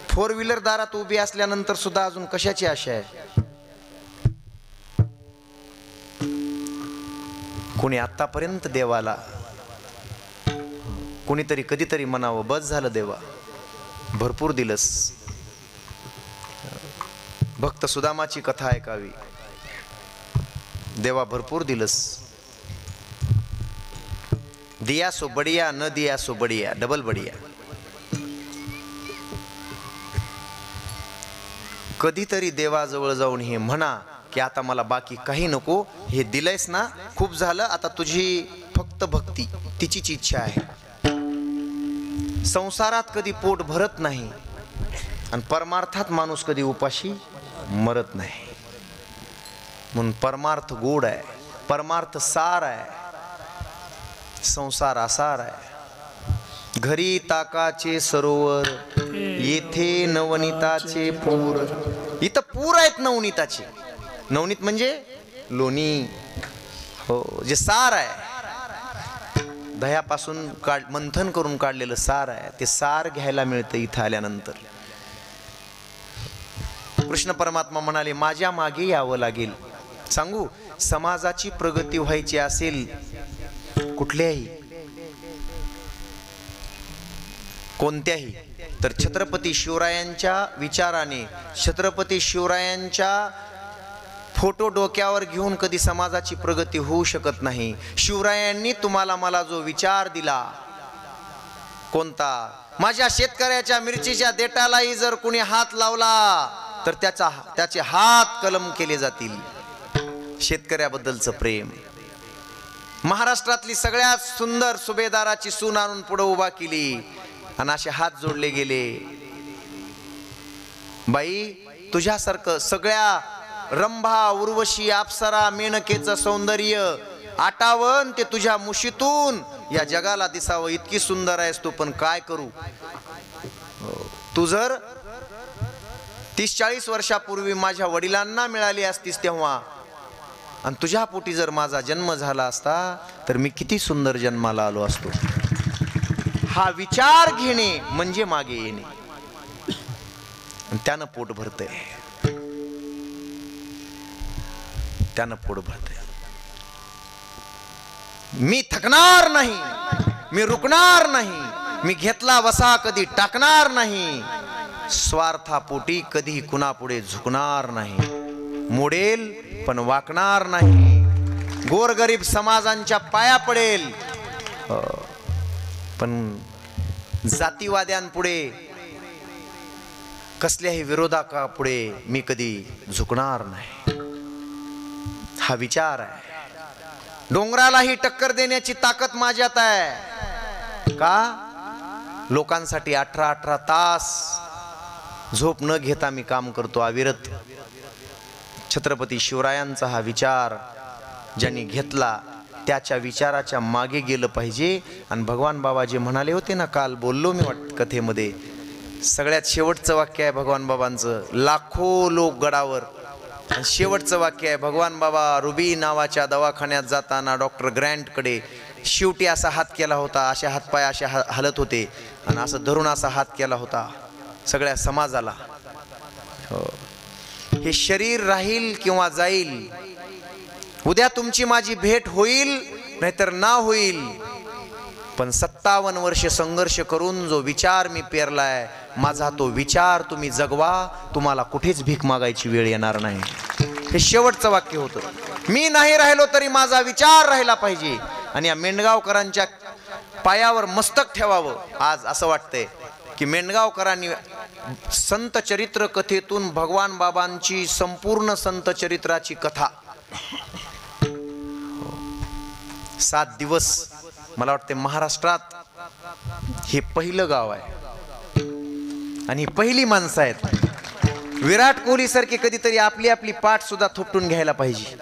4 व्हीलर दारात उभी असल्यानंतर सुद्धा अजून कशाची आशा आहे? कोणी आतापर्यंत देवाला, कोणीतरी कधीतरी म्हणावं, बस झालं देवा, भरपूर दिलंस. भक्त सुदामाची कथा ऐकावी. देवा भरपूर दिलंस. दिया सो बढिया, न दिया सो बढिया, डबल बढिया. कधीतरी देवाजवळ जाऊन हे म्हणा की आता मला बाकी काही नको, हे दिलंयस ना, खूप झालं, आता तुझी फक्त भक्ती, तिचीच इच्छा आहे. संसारात कधी पोट भरत नाही आणि परमार्थात माणूस कधी उपाशी मरत नाही. म्हणून परमार्थ गोड आहे, परमार्थ सार आहे, संसार आसार आहे. घरी ताकाचे सरोवर, येथे नवनीताचे पूर. इथं पूर आहेत नवनीताचे. नवनीत म्हणजे लोणी, हो, जे सार आहे, दह्यापासून मंथन करून काढलेलं सार आहे, ते सार घ्यायला मिळतं इथं आल्यानंतर. कृष्ण परमात्मा म्हणाले, माझ्या मागे यावं लागेल. सांगू, समाजाची प्रगती व्हायची असेल कुठल्याही, कोणत्याही, तर छत्रपती शिवरायांच्या विचाराने, छत्रपती शिवरायांच्या फोटो डोक्यावर घेऊन कधी समाजाची प्रगती होऊ शकत नाही. शिवरायांनी तुम्हाला मला जो विचार दिला, कोणता? माझ्या शेतकऱ्याच्या मिरचीच्या देठालाही जर कुणी हात लावला तर त्याचे हात कलम केले जातील. शेतकऱ्याबद्दलचं प्रेम. महाराष्ट्रातली सगळ्यात सुंदर सुभेदाराची सून आणून पुढे उभा केली आणि असे हात जोडले गेले. बाई, तुझ्यासारखं सगळ्या रंभा, उर्वशी, अप्सरा, मेनकेचं सौंदर्य आटावं ते तुझ्या मुशीतून या जगाला दिसावं, इतकी सुंदर आहेस तू. पण काय करू, तू जर 30-40 वर्षापूर्वी माझ्या वडिलांना मिळाली असतीस तेव्हा, आणि तुझ्या पोटी जर माझा जन्म झाला असता तर मी किती सुंदर जन्माला आलो असतो. हा विचार घेणे म्हणजे मागे येणे, त्यानं पोट भरतंय, त्यानं पोट भरतंय. मी थकणार नाही, मी रुकणार नाही, मी घेतला वसा कधी टाकणार नाही, स्वार्थापोटी कधी कुणापुढे झुकणार नाही, मोडेल पण वाकणार नाही, गोरगरीब समाजांच्या पाया पडेल, पण जातीवाद्यांपुढे, कसल्याही विरोधापुढे मी कधी झुकणार नाही. हा विचार आहे. डोंगरालाही टक्कर देण्याची ताकद माझ्यात आहे. का? लोकांसाठी 18-18 तास झोप न घेता मी काम करतो अविरत. छत्रपती शिवरायांचा हा विचार ज्यांनी घेतला त्याच्या विचाराच्या मागे गेलं पाहिजे. आणि भगवान बाबा जे म्हणाले होते ना, काल बोललो मी कथेमध्ये, सगळ्यात शेवटचं वाक्य आहे भगवान बाबांचं, लाखो लोक गडावर, आणि शेवटचं वाक्य आहे भगवान बाबा रुबी नावाच्या दवाखान्यात जाताना डॉक्टर ग्रँटकडे शेवटी असा हात केला होता, असे हातपाय असे हलत होते, आणि असं धरून असा हात केला होता सगळ्या समाजाला. हे शरीर राहील किंवा जाईल, उद्या तुमची माझी भेट होईल नाहीतर ना होईल, पण 57 वर्ष संघर्ष करून जो विचार मी पेरलाय, माझा तो विचार तुम्ही जगवा, तुम्हाला कुठेच भीक मागायची वेळ येणार नाही. हे शेवटचं वाक्य होतं. मी नाही राहिलो तरी माझा विचार राहिला पाहिजे. आणि या मेंढगावकरांच्या पायावर मस्तक ठेवावं. आज असं वाटतंय की मेंढगावकरांनी संत चरित्र कथेतून भगवान बाबांची संपूर्ण संत चरित्राची कथा 7 दिवस, मला वाटते महाराष्ट्रात हे पहिलं गाव आहे आणि पहिली माणसं आहेत. विराट कोहली सारखी कधीतरी आपली आपली पाठ सुद्धा थोपटून घ्यायला पाहिजे.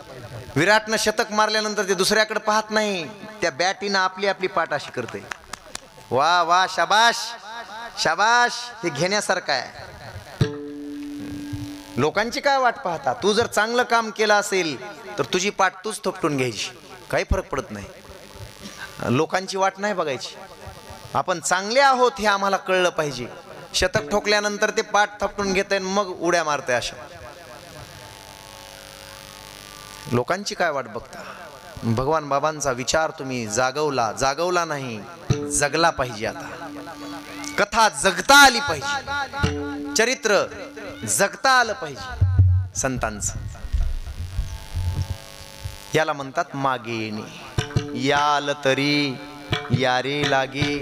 विराटनं शतक मारल्यानंतर ते दुसऱ्याकडे पाहत नाही, त्या बॅटीनं आपली आपली पाठ अशी करते. वा वा, शाबाश शाबाश, हे घेण्यासारखं आहे. लोकांची काय वाट पाहता? तू जर चांगलं काम केलं असेल तर तुझी पाठ तूच थोपटून घ्यायची, काही फरक पडत नाही. लोकांची वाट नाही बघायची. आपण चांगले आहोत हे आम्हाला कळलं पाहिजे. शतक ठोकल्यानंतर ते पाठ थपटून घेते मग उड्या मारते. अशा लोकांची काय वाट बघता? भगवान बाबांचा विचार तुम्ही जागवला नाही, जगला पाहिजे. आता कथा जगता आली पाहिजे, चरित्र जगता आलं पाहिजे संतांचं. याला म्हणतात मागे येणे. याल तरी यारे लागे.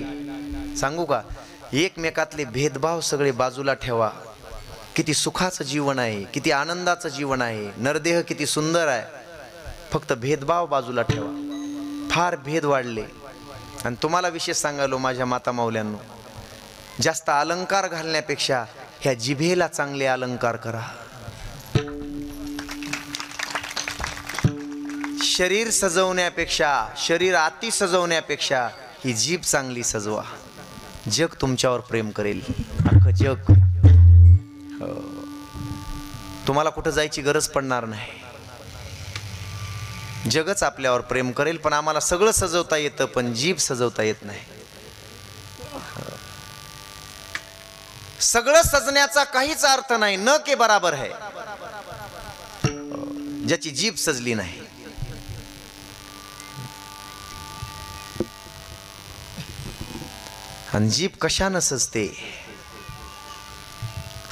सांगू का, एकमेकातले भेदभाव सगळे बाजूला ठेवा. किती सुखाचं जीवन आहे, किती आनंदाचं जीवन आहे, नरदेह किती सुंदर आहे. फक्त भेदभाव बाजूला ठेवा. फार भेद वाढले. आणि तुम्हाला विशेष सांगालो माझ्या माता माऊल्यांनो, जास्त अलंकार घालण्यापेक्षा ह्या जिभेला चांगले अलंकार करा. शरीर सजवण्यापेक्षा, शरीर अति सजवण्यापेक्षा ही जीभ चांगली सजवा. जग तुमच्यावर प्रेम करेल, अख्खं जग. तुम्हाला कुठं जायची गरज पडणार नाही. जगच आपल्यावर प्रेम करेल. पण आम्हाला सगळं सजवता येतं, पण जीभ सजवता येत नाही. सगळं सजण्याचा काहीच अर्थ नाही. न के बराबर है ज्याची जीभ सजली नाही. आणि जीभ कशानं सजते?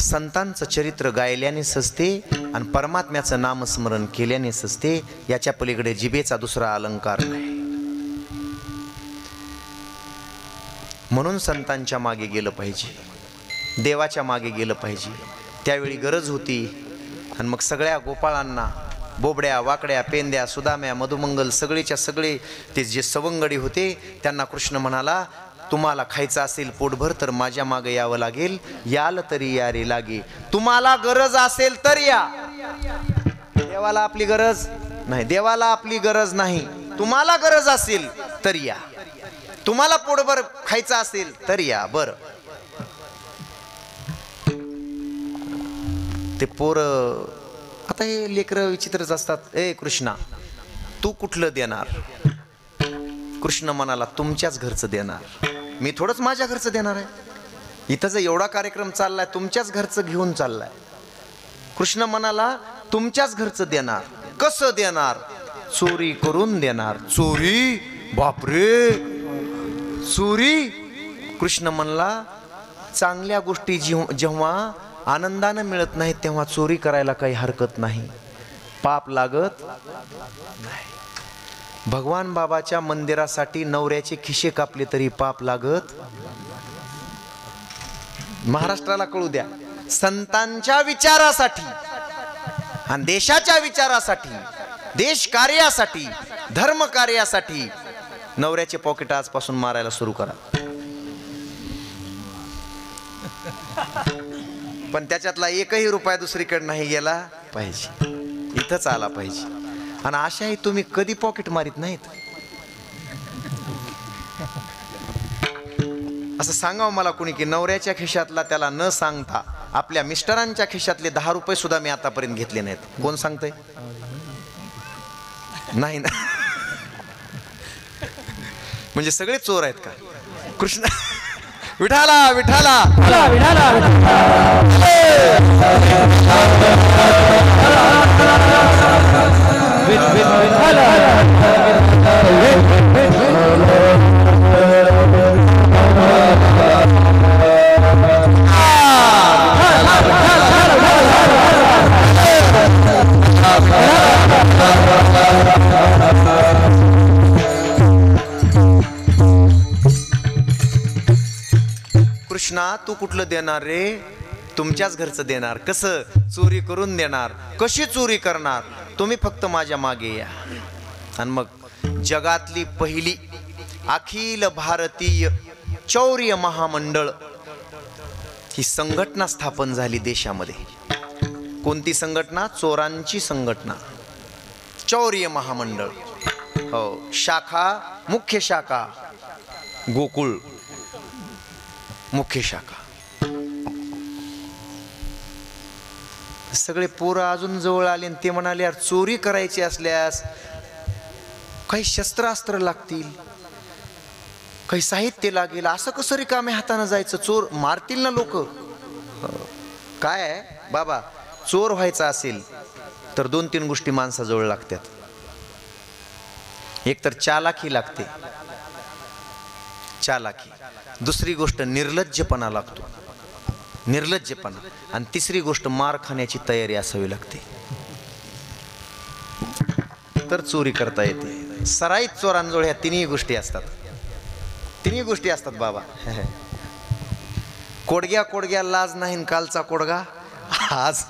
संतांचं चरित्र गायल्याने सजते आणि परमात्म्याचं नामस्मरण केल्याने सजते. याच्या पलीकडे जिभेचा दुसरा अलंकार नाही. म्हणून संतांच्या मागे गेलं पाहिजे, देवाच्या मागे गेलं पाहिजे. त्यावेळी गरज होती. आणि मग सगळ्या गोपाळांना, बोबड्या, वाकड्या, पेंद्या, सुदाम्या, मधुमंगल, सगळेच्या सगळे ते जे सवंगडी होते त्यांना कृष्ण म्हणाला, तुम्हाला खायचं असेल पोटभर तर माझ्या मागे यावं लागेल. याल तरी या रे लागे. तुम्हाला गरज असेल तर या. देवाला आपली गरज नाही, देवाला आपली गरज नाही. तुम्हाला गरज असेल तर या. तुम्हाला पोटभर खायचं असेल तर या. बर, ते पोर आता हे लेकरं विचित्रच असतात. ए कृष्णा, तू कुठलं देणार? कृष्ण म्हणाला, तुमच्याच घरचं देणार. मी थोडंच माझ्या घरचं देणार आहे. इथं जर एवढा कार्यक्रम चाललाय, तुमच्याच घरचं घेऊन चाललाय. कृष्ण म्हणाला, तुमच्याच घरचं देणार. कसं देणार? चोरी करून देणार. चोरी? बापरे, चोरी? कृष्ण म्हणला, चांगल्या गोष्टी जेव्हा आनंदानं मिळत नाही तेव्हा चोरी करायला काही हरकत नाही, पाप लागत नाही. भगवान बाबाच्या मंदिरासाठी नवऱ्याचे खिशे कापले तरी पाप लागत. महाराष्ट्राला कळू द्या, संतांच्या विचारासाठी आणि देशाच्या विचारासाठी, देश कार्यासाठी, धर्म कार्यासाठी नवऱ्याचे पॉकेट आजपासून मारायला सुरू करा. पण त्याच्यातला एकही रुपया दुसरीकडे नाही गेला पाहिजे, इथंच आला पाहिजे. आणि अशाही तुम्ही कधी पॉकेट मारित नाहीत. असं सांगावं मला कुणी की नवऱ्याच्या खिशातला त्याला न सांगता आपल्या मिस्टरांच्या खिशातले 10 रुपये सुद्धा मी आतापर्यंत घेतले नाहीत. कोण सांगतंय? नाही ना. म्हणजे सगळे चोर आहेत का? कृष्ण विठाला विठाला विठाला कृष्णा तू कुठलं देणार रे? तुमच्याच घरचं देणार. कसं? चोरी करून देणार. कशी चोरी करणार? तुम्ही फक्त माझ्या मागे या. आणि मग जगातली पहिली अखिल भारतीय चौर्य महामंडळ ही संघटना स्थापन झाली देशामध्ये. कोणती संघटना? चोरांची संघटना, चौर्य महामंडळ. हो, शाखा, मुख्य शाखा गोकुळ, मुख्य शाखा. सगळे पोरं अजून जवळ आले आणि ते म्हणाले, यार चोरी करायची असल्यास काही शस्त्रास्त्र लागतील, काही साहित्य लागेल, असं कसं रिकाम्या हाताने जायचं? चोर मारतील ना लोक. काय आहे बाबा, चोर व्हायचा असेल तर 2-3 गोष्टी माणसाजवळ लागतात. एक तर चालाकी लागते, चालाकी. दुसरी गोष्ट निर्लज्जपणा लागतो, निर्लज्जपणा. आणि तिसरी गोष्ट मार खाण्याची तयारी असावी लागते, तर चोरी करता येते. सराईत चोरांजवळ ह्या तिन्ही गोष्टी असतात. तिन्ही गोष्टी असतात बाबा. कोडग्या लाज नाही कालचा कोडगा आज.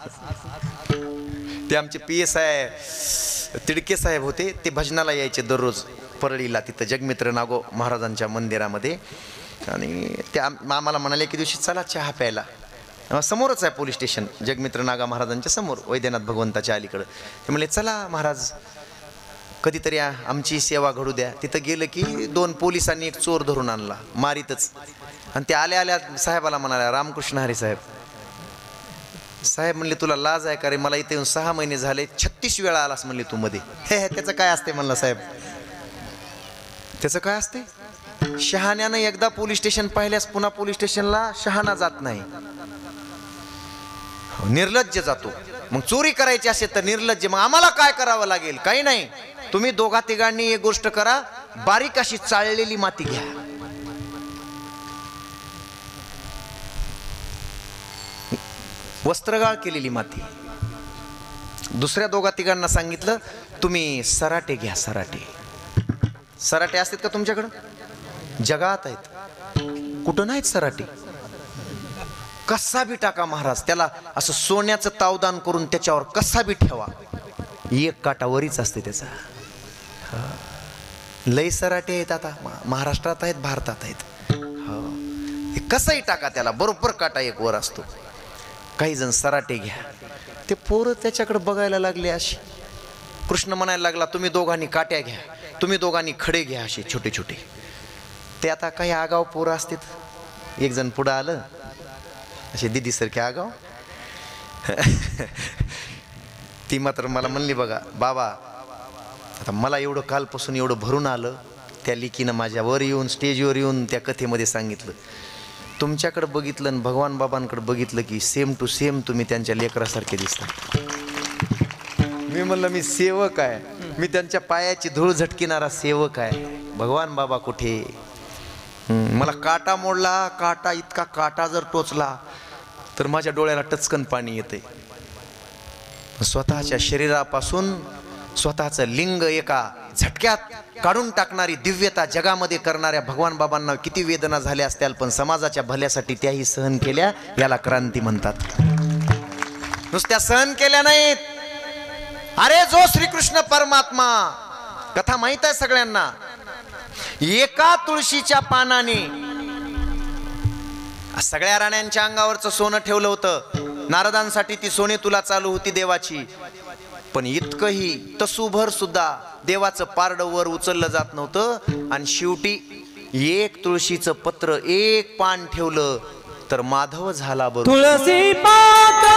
ते आमचे PSI तिडके साहेब होते, ते भजनाला यायचे दररोज परळीला, तिथं जगमित्र नागो महाराजांच्या मंदिरामध्ये. आणि ते आम्हाला म्हणाले की दिवशी चला चहा प्यायला. समोरच आहे पोलीस स्टेशन, जगमित्र नागा महाराजांच्या समोर, वैद्यनाथ भगवंताच्या अलीकडं. ते म्हणले चला महाराज कधीतरी आमची सेवा घडू द्या. तिथं गेलं की 2 पोलिसांनी एक चोर धरून आणला मारीतच. आणि ते आल्या साहेबाला म्हणाल्या, रामकृष्ण हरी साहेब. साहेब म्हणले तुला लाज आहे का रे? मला इथे येऊन 6 महिने झाले, 36 वेळा आलास म्हणले तू मध्ये. हे त्याचं काय असते म्हणलं साहेब? त्याचं काय असते? शहाण्यानं एकदा पोलीस स्टेशन पाहिल्यास पुन्हा पोलीस स्टेशनला शहाणा जात नाही, निर्लज्ज जातो. मग चोरी करायची असेल तर निर्लज्ज. मग आम्हाला काय करावं लागेल? काही नाही, तुम्ही 2-3 एक गोष्ट करा, बारीक अशी चाळलेली माती घ्या, वस्त्रगाळ केलेली माती. दुसऱ्या 2-3 सांगितलं तुम्ही सराटे घ्या, सराटे. सराटे असतात का तुमच्याकडं? जगात आहेत, कुठं नाहीत सराटे. कसा बी टाका महाराज, त्याला असं सोन्याचं तावदान करून त्याच्यावर कसा बी ठेवा, एक काटा वरीच असते त्याचा. लय सराटे आहेत आता महाराष्ट्रात आहेत, भारतात आहेत. कसंही टाका त्याला बरोबर काटा एक वर असतो. काही जण सराटे घ्या. ते पोरं त्याच्याकडे बघायला लागले अशी. कृष्ण म्हणायला लागला तुम्ही दोघांनी काट्या घ्या, तुम्ही दोघांनी खडे घ्या, असे छोटे छोटे. ते आता काही आगाव पोरं असतात. एक जण पुढं आलं असे दिदीसारखे आगाव. ती मात्र मला म्हणली, बघा बाबा आता मला एवढं कालपासून एवढं भरून आलं, त्या लिकीनं माझ्यावर येऊन स्टेजवर येऊन त्या कथेमध्ये सांगितलं, तुमच्याकडे बघितलं आणि भगवान बाबांकडे बघितलं की सेम टू सेम तुम्ही त्यांच्या लेकरासारखे दिसता. मी म्हणलं मी सेवक आहे, मी त्यांच्या पायाची धूळ झटकिणारा सेवक आहे. भगवान बाबा कुठे? मला काटा मोडला, काटा इतका काटा जर टोचला तर माझ्या डोळ्याला टचकन पाणी येते. स्वतःच्या शरीरापासून स्वतःचं लिंग एका झटक्यात काढून टाकणारी दिव्यता जगामध्ये करणाऱ्या भगवान बाबांना किती वेदना झाल्या असतील, पण समाजाच्या भल्यासाठी त्याही सहन केल्या. याला क्रांती म्हणतात. नुसत्या सहन केल्या नाहीत. अरे जो श्रीकृष्ण परमात्मा, कथा माहित आहे सगळ्यांना, एका तुळशीच्या पानाने सगळ्या राण्यांच्या अंगावरचं सोनं ठेवलं होतं. नारदांसाठी ती सोने तुला चालू होती देवाची, पण इतकंही तसूभर सुद्धा देवाचं पारडं वर उचललं जात नव्हतं. आणि शेवटी एक तुळशीचं पत्र, एक पान ठेवलं तर माधव झाला बरोबर. तुळसी पात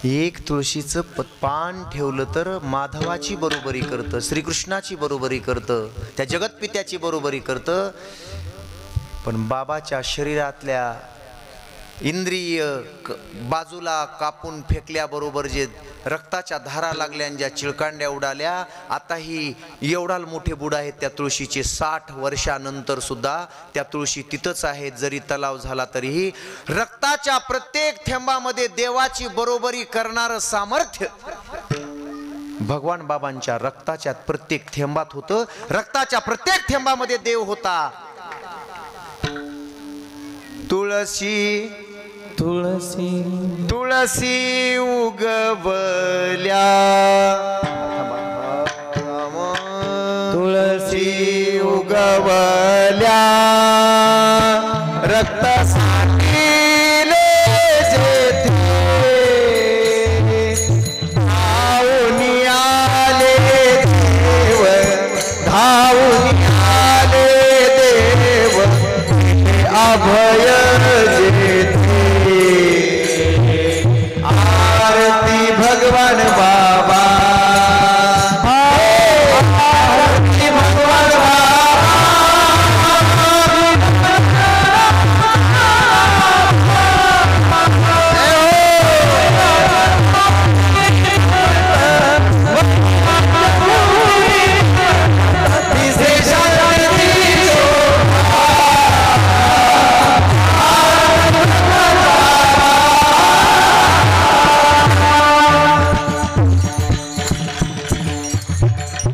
एक तुळशीचं पान ठेवलं तर माधवाची बरोबरी करतं, श्रीकृष्णाची बरोबरी करतं, त्या जगतपित्याची बरोबरी करतं. पण बाबाच्या शरीरातल्या इंद्रिय बाजूला कापून फेकल्याबरोबर जे रक्ताच्या धारा लागल्या आणि ज्या चिळकांड्या उडाल्या, आताही एवढाल मोठे बुड आहेत त्या तुळशीचे, 60 वर्षानंतर सुद्धा त्या तुळशी तिथंच आहेत. जरी तलाव झाला तरीही रक्ताच्या प्रत्येक थेंबामध्ये देवाची बरोबरी करणारं सामर्थ्य भगवान बाबांच्या रक्ताच्या प्रत्येक थेंबात होतं. रक्ताच्या प्रत्येक थेंबामध्ये देव होता. तुळशी तुळसी तुळसी उगवल्या, तुळसी उगवल्या, रक्त सांडले जेथे, धावून आले देव, धावून आले देव, अभय जेथे. आरती भगवान बा